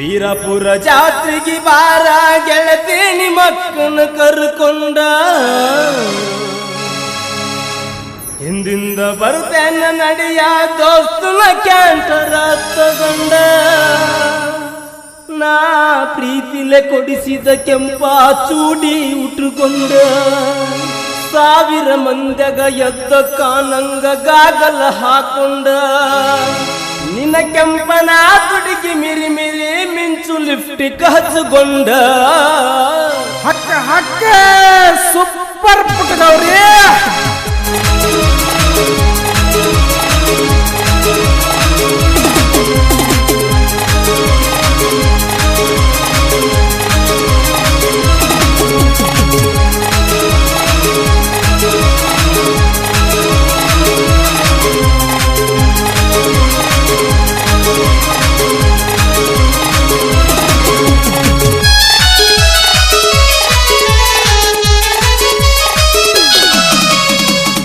ವೀರಪುರ ಜಾತ್ರೆಗೆ ಬಾರ ಗೆಳತಿ ನಿಮ್ಮಕ್ಕನ ಕರ್ಕೊಂಡ ಹಿಂದಿಂದ ಬರ್ತೇನ ನಡಿಯ ದೋಸ್ತನ ಕ್ಯಾಂಟರ ತಗೊಂಡ ನಾ ಪ್ರೀತಿಲೆ ಕೊಡಿಸಿದ ಕೆಂಪ ಚೂಡಿ ಉಟ್ಟುಕೊಂಡ ಸಾವಿರ ಮಂದ್ಯಾಗ ಎದ್ದ ಕಾನಂಗ ಗಾಗಲ ಹಾಕೊಂಡ ನಿನ್ನ ಕೆಂಪನ ತುಡಿಗೆ ಮಿರಿ ಮಿರಿ ಮಿಂಚು ಲಿಫ್ಟಿಕ್ ಹಚ್ಚಗೊಂಡ ಹಕ್ಕ ಹಕ್ಕ ಸೂಪರ್ ಪುಟ್ಟದವ್ರಿ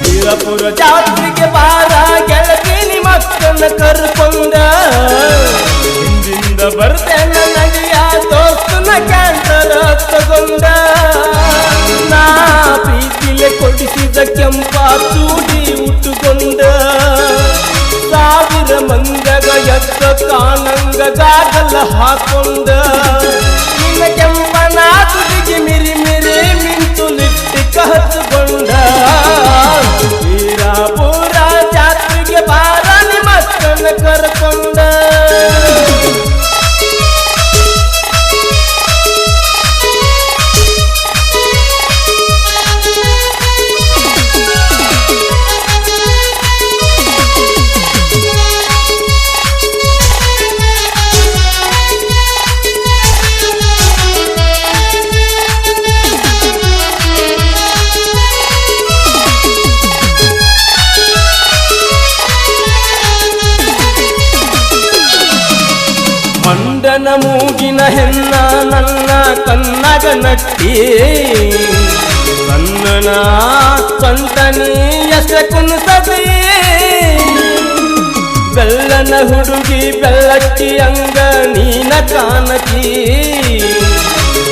ವೀರಪುರ ಜಾತ್ರೆಗೆ ಬಾರ ಗೆಳತಿ ನಿಮ್ಮಕ್ಕನ ಕರ್ಕೊಂಡ ಹಿಂದಿಂದ ಬರ್ತೇನ ನಡಿಯ ದೋಸ್ತನ ಕ್ಯಾಂಟರ ತಗೊಂಡ ನಾ ಪ್ರೀತಿಲೆ ಕೊಡಿಸಿದ ಕೆಂಪ ಚೂಡಿ ಉಟ್ಟುಕೊಂಡ ಸಾವಿರ ಮಂದ್ಯಾಗ ಎದ್ದ ಕಾನಂಗ ಗಾಗಲ ಹಾಕೊಂಡ ನಿನ್ನ ಕೆಂಪನ ತುದಿಗೆ ಮಿರಿ ಮಿರಿ ಮಿಂಚು ಲಿಫ್ಟಿಕ್ ಹಚ್ಚಗೊಂಡ ವೀರಪುರ ಜಾತ್ರೆಗೆ ಬಾರ ನಿಮ್ಮಕ್ಕನ ಕರ್ಕೊಂಡ ಮಂಡನ ಮೂಗಿನ ಹೆನ್ನ ನನ್ನ ಕನ್ನಗ ನಟ್ಟಿ ಕನ್ನನ ಕಂಟನಿ ಎಷ್ಟ ಕುಣಿಸದಿ ಬೆಲ್ಲನ ಹುಡುಗಿ ಬೆಲ್ಲಕ್ಕಿ ಅಂಗ ನೀನ ಕಾಣಕಿ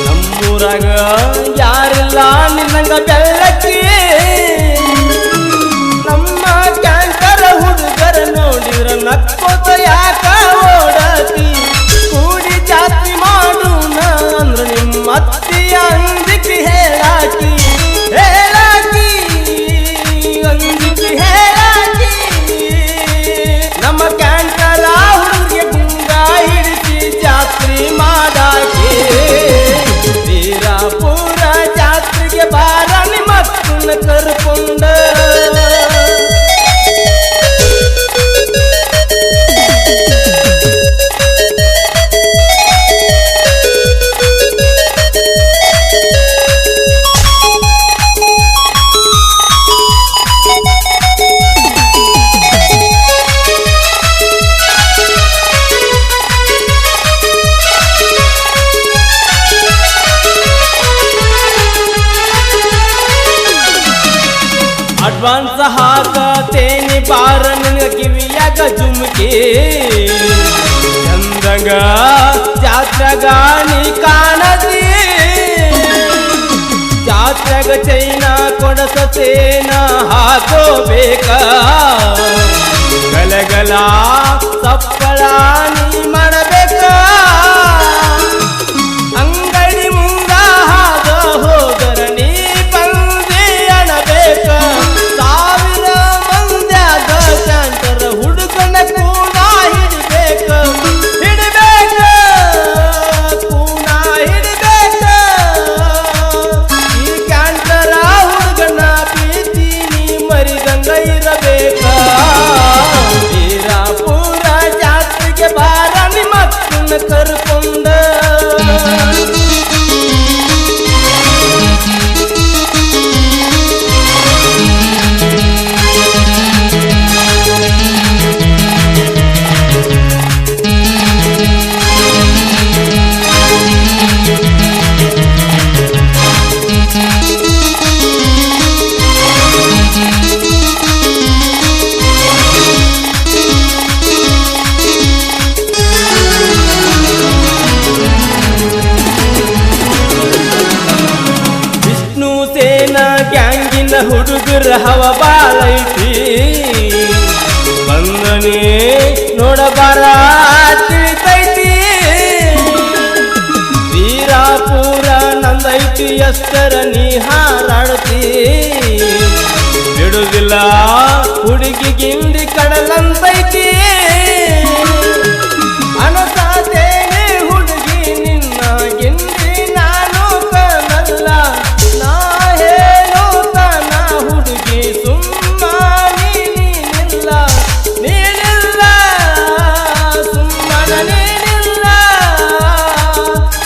ನಮ್ಮೂರಾಗ ಯಾರಿಲ್ಲ ನಿನ್ನಂಗ ಬೆಲ್ಲಕ್ಕಿ ನಮ್ಮ ಕ್ಯಾಂಕರ ಹುಡುಗರ ನೋಡಿರ ನಕ್ಕೋತ ಯಾಕ ಓಡತಿ ಕೂಡಿ ಜಾತ್ರೆ ಮಾಡೋಣ ಅಂದ್ರ ನಿಮ್ಮ ಅತ್ತಿಯ ಅಂಜಿಕೆ ಹೇಳಾಕಿ ಅಂಜಿಕೆ ಹೇಳಾಕಿ ನಮ್ಮ ಕ್ಯಾಂಕರ ಹುಡುಗಿಗೆ ಗುಂಗ ಹಿಡಿಸಿ ಜಾತ್ರೆ ಮಾಡಾಕಿ ವೀರಪುರ ಜಾತ್ರೆಗೆ ಬಾರ ನಿಮ್ಮಕ್ಕನ ಕರ್ಕೊಂಡ ಅಡ್ವಾನ್ಸ್ ಹಾಕತೇನಿ ಬಾರ ನಿನಗ ಕಿವಿಯಾಗ ಜುಮ್ಕಿ ಚಂದಗ ಜಾತ್ರೆಗ ನೀ ಕಾಣದಿ ಜಾತ್ರೆಗ ಚೈನಾ ಕೊಡಸತೇನ ಹಾಕೋಬೇಕ ಗಲಗಲ ಸಪ್ಪಳ ನೀ ಮಾಡಬೇಕ ಅಂಗಡಿ ಮುಂದ ಹಾದ ಹೋದರ ನೀ ಬಂದಿ ಅಣಬೇಕ ಸಾವಿರ ಮಂದ್ಯಾಗ ಕ್ಯಾಂಟರ ಹುಡುಗನ ಕೂನ ಹಿಡಿಬೇಕ ಕೂನ ಹಿಡಿಬೇಕ ಈ ಕ್ಯಾಂಟರ ಹುಡುಗನ ಪ್ರೀತಿ ನೀ ಮರಿದಂಗ ಇರಬೇಕ ವೀರಪುರ ಜಾತ್ರೆಗೆ ಬಾರ ನಿಮ್ಮಕ್ಕನ ಕರ್ಕೊಂಡ ವಿರಹವ ಬಾಳೈತಿ ಬಂದನೆ ನೋಡಬಾರ ತಿಳಿತೈತಿ ವೀರಾಪುರ ನಂದೈತಿ ಎಷ್ಟರ ನೀ ಹಾರಾಡ್ತಿ ಬಿಡುದಿಲ್ಲ ಹುಡುಗಿ ಗಿಂಡಿ ಕಡಲಂತೈತಿ ಅನಸಾದೇನೆ ಹುಡುಗಿ ನಿನ್ನ ಗಿಂಡಿ ನಾನು ಕನಲ್ಲ ನಾ ಹೇಳೋತನ ಹುಡುಗಿ ಸುಮ್ಮನೆ ನೀನಿಲ್ಲ ನೀನಿಲ್ಲ ಸುಮ್ಮನೆ ನೀನಿಲ್ಲ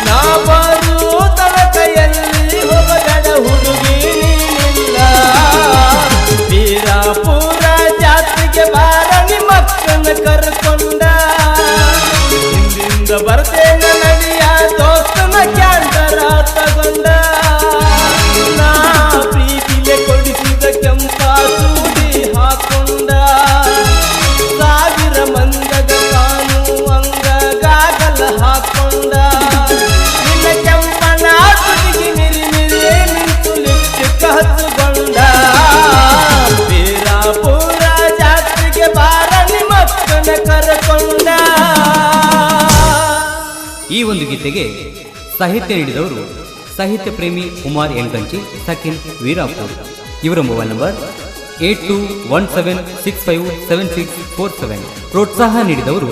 ನಾ ಬರುವುದರ ಕೈಯಲ್ಲಿ ಹೋಗಬೇಡ ಹುಡುಗಿ ನೀನಿಲ್ಲ ವೀರಾಪುರ ಜಾತ್ರೆಗೆ ಬಾರ ನಿಮ್ಮಕ್ಕನ ಕರ್ಕೊಂಡ ಹಿಂದಿಂದ ಬರ್ತೇನ ನಡಿಯ ದೋಸ್ತನ ಕ್ಯಾಂಟರ ತಗೊಂಡ ನಾ ಪ್ರೀತಿಲೆ ಕೊಡಿಸಿದ ಕೆಂಪ ಸೂಡಿ ಹಾಕೊಂಡ ಸಾವಿರ ಮಂದಗ ಕಾಣುವಂಗ ಗಾಗಲ ಹಾಕೊಂಡ ನಿನ್ನ ಕೆಂಪನ ತುದಿಗೆ ಮಿರಿ ಮಿರಿ ನಿಂತು ಲಿಪ್ಸ್ಟಿಕ್ ಹಚ್ಚುಕೊಂಡ ವೀರಾಪುರ ಜಾತ್ರೆಗೆ ಬಾರ ನಿಮ್ಮಕ್ಕನ ಕರ್ಕೊಂಡ. ಈ ಒಂದು ಗೀತೆಗೆ ಸಾಹಿತ್ಯ ನೀಡಿದವರು ಸಾಹಿತ್ಯ ಪ್ರೇಮಿ ಕುಮಾರ್ ಯಂಕಂಚಿ ಸಕಿನ್ ವೀರಾಪುರ್. ಇವರ ಮೊಬೈಲ್ ನಂಬರ್ 8217657647. ಪ್ರೋತ್ಸಾಹ ನೀಡಿದವರು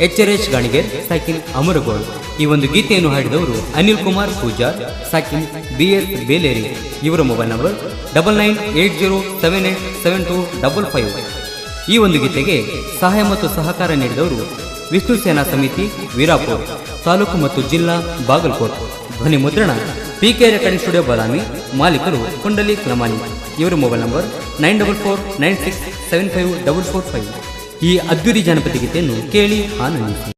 HRH ಗಾಣಿಗೇರ್ ಸಕಿನ್ ಅಮರಗೋಳ್. ಈ ಒಂದು ಗೀತೆಯನ್ನು ಹಾಡಿದವರು ಅನಿಲ್ ಕುಮಾರ್ ಪೂಜಾರ್ ಸಕಿನ್ BS ಬೇಲೇರಿ. ಇವರ ಮೊಬೈಲ್ ನಂಬರ್ 9980787255. ಈ ಒಂದು ಗೀತೆಗೆ ಸಹಾಯ ಮತ್ತು ಸಹಕಾರ ನೀಡಿದವರು ವಿಷ್ಣು ಸೇನಾ ಸಮಿತಿ ವೀರಾಪುರ್ ತಾಲೂಕು ಮತ್ತು ಜಿಲ್ಲಾ ಬಾಗಲಕೋಟ್. ಧ್ವನಿ ಮುದ್ರಣ PK ರೆಕಾರ್ಡಿಂಗ್ ಸ್ಟುಡಿಯೋ ಬಾದಾಮಿ. ಮಾಲೀಕರು ಕುಂಡಲಿ ಕ್ಲಮಾನಿ. ಇವರ ಮೊಬೈಲ್ ನಂಬರ್ 9449675445. ಈ ಅದ್ದೂರಿ ಜಾನಪದ ಗೀತೆಯನ್ನು ಕೇಳಿ ಆನಂದಿಸಿ.